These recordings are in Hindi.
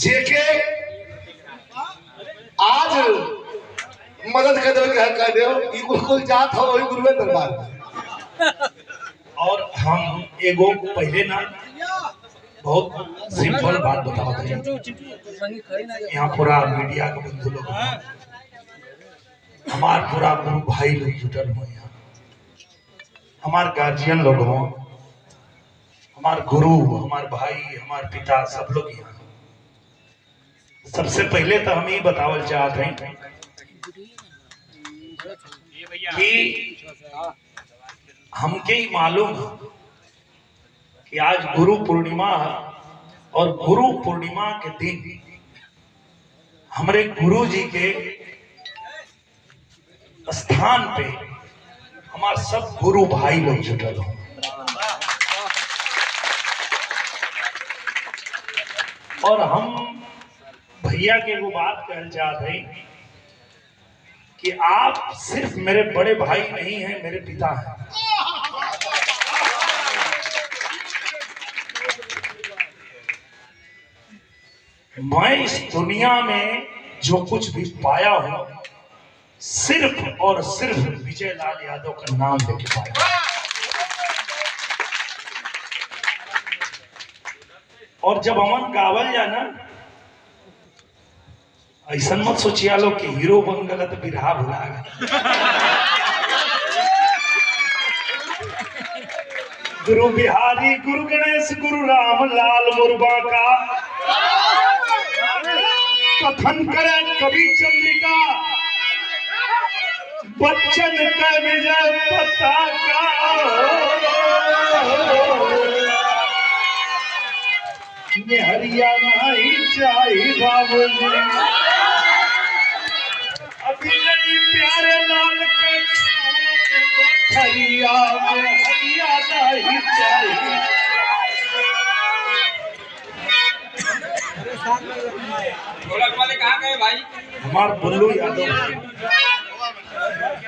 जेके आज मदद कर दो कह दो ई कुल जात हो वही गुरुवे दरबार। और हम एगो पहले ना बहुत सिंपल बात बताओ यहाँ पूरा मीडिया के बंधु लोग हमार पूरा गुरु भाई लोग जुटल हो, यहाँ हमार गार्जियन लोग हो, हमार गुरु, हमार भाई, हमार पिता, सब लोग यहाँ। सबसे पहले तो हम ये बतावल चाहते हैं कि हमके ही मालूम कि आज गुरु पूर्णिमा और गुरु पूर्णिमा के दिन हमारे गुरु जी के स्थान पे हमारे सब गुरु भाई लोग जुटल हो। और हम भैया के वो बात कहना चाहते हैं कि आप सिर्फ मेरे बड़े भाई नहीं हैं, मेरे पिता हैं। मैं इस दुनिया में जो कुछ भी पाया हूं सिर्फ और सिर्फ विजय लाल यादव का नाम लेके पाया। और जब अमन गावल जाना ऐसा मत सोचिया लो कि हीरो बन गया तो बिरहा भुला गया। गुरु बिहारी, गुरु गणेश, गुरु राम लाल मुर्बा का कथन करे कवि चंद्रिका, बच्चन का विजय पताका। हरिया नहीं चाहिए बाबू अभी नहीं प्यारे लाल के हरिया नहीं चाहिए। ढोलक वाले कहाँ गए भाई? हमार बुल्लू यादव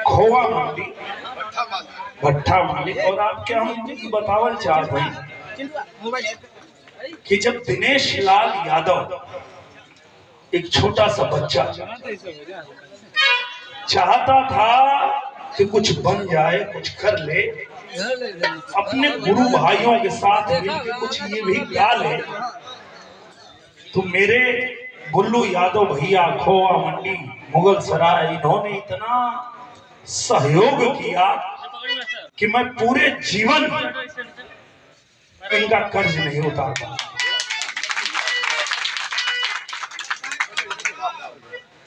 खोवा माली भट्ठा मालिक। और आपके हम बतावल चाहते हैं कि जब दिनेश लाल यादव एक छोटा सा बच्चा चाहता था कि कुछ बन जाए, कुछ कर ले, अपने गुरु भाइयों के साथ मिलकर कुछ ये भी गा ले, तो मेरे बुल्लू यादव भैया खोवा मंडी मुगल सराय इन्होंने इतना सहयोग किया कि मैं पूरे जीवन इनका कर्ज नहीं उतार पाया।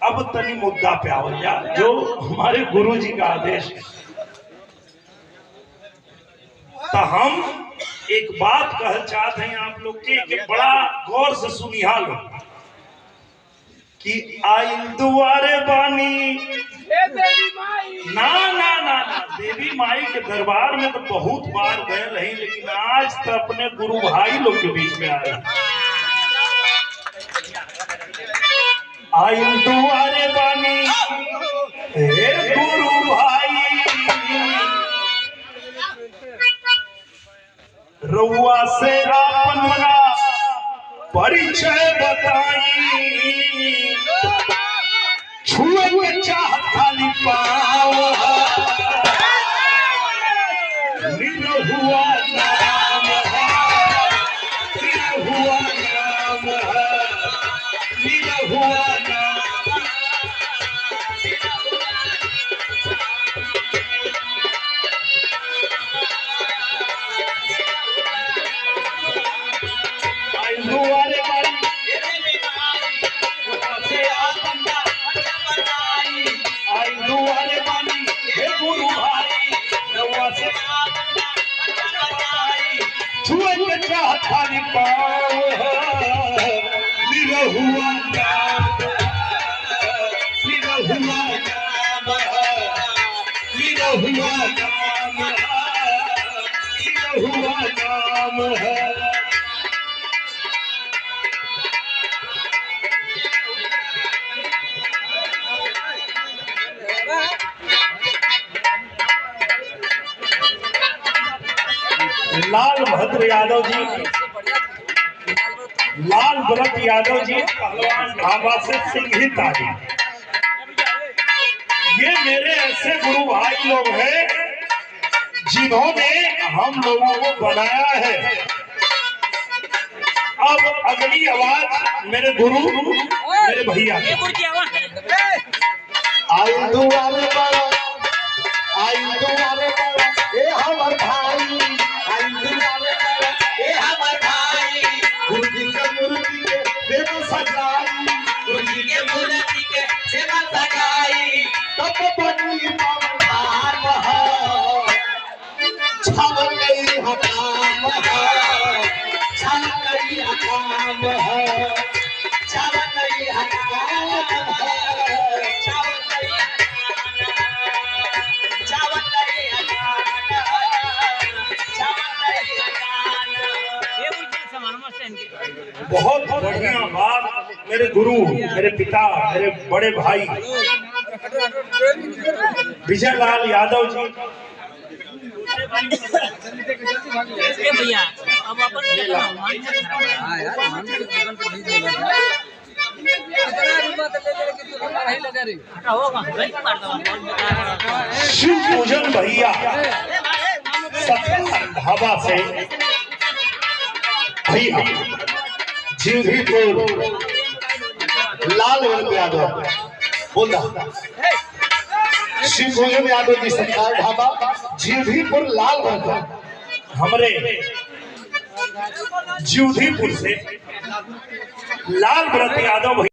अब तनी मुद्दा पे आवल जा जो हमारे गुरु जी का आदेश है। तो हम एक बात कह चाहते हैं आप लोग के कि बड़ा गौर से सुनिया लो कि आई दुआरे बानी ना ना ना ना देवी माई के दरबार में तो बहुत बार गए रही, लेकिन आज तो अपने गुरु भाई लोग के बीच में आए। आई दुआरे बानी हे गुरु भाई, रउआ से अपना परिचय बताई, छुए के चाहत खाली पाओ निरहुआ नाम है, निरहुआ नाम है, निरहुआ नाम। आई दुआरे बारी आई दुआरे बानी हे गुरु भाई, रउआ से छुए के चाहत खाली पाओ निरहुआ नाम, निरहुआ नाम है, निरहुआ नाम है, निरहुआ नाम है। लाल भद्र यादव जी लाल व्रत यादव जी पहलवान ढाबा से सिंघी ताली। ये मेरे ऐसे गुरु भाई लोग हैं जिन्होंने हम लोगों को बनाया है। अब अगली आवाज मेरे गुरु मेरे भैया आई दुआरे बड़ा, आई दुआरे बड़ा, ए हमर भाई, आई दुआरे बड़ा, ए हमर भाई। गुरुजी के मूर्ति के देव सजाई, गुरुजी के मूर्ति के सेवा सजाई, तब बनी पावन धाम है, छाव गई हकाम है, छाव गई हकाम है, छाव गई हकाम है, छाव बहुत बढ़िया बात मेरे गुरु मेरे पिता मेरे बड़े भाई विजय लाल यादव जी। भैया अब अपन शिव पूजन भैया ढाबा से भैया जीवधीपुर लाल वर्ग यादव बोला शिव भोजन यादव जी सरकार ढाबा जीवधीपुर लाल वर्ग हमरे जीवधीपुर से लाल व्रत यादव भैया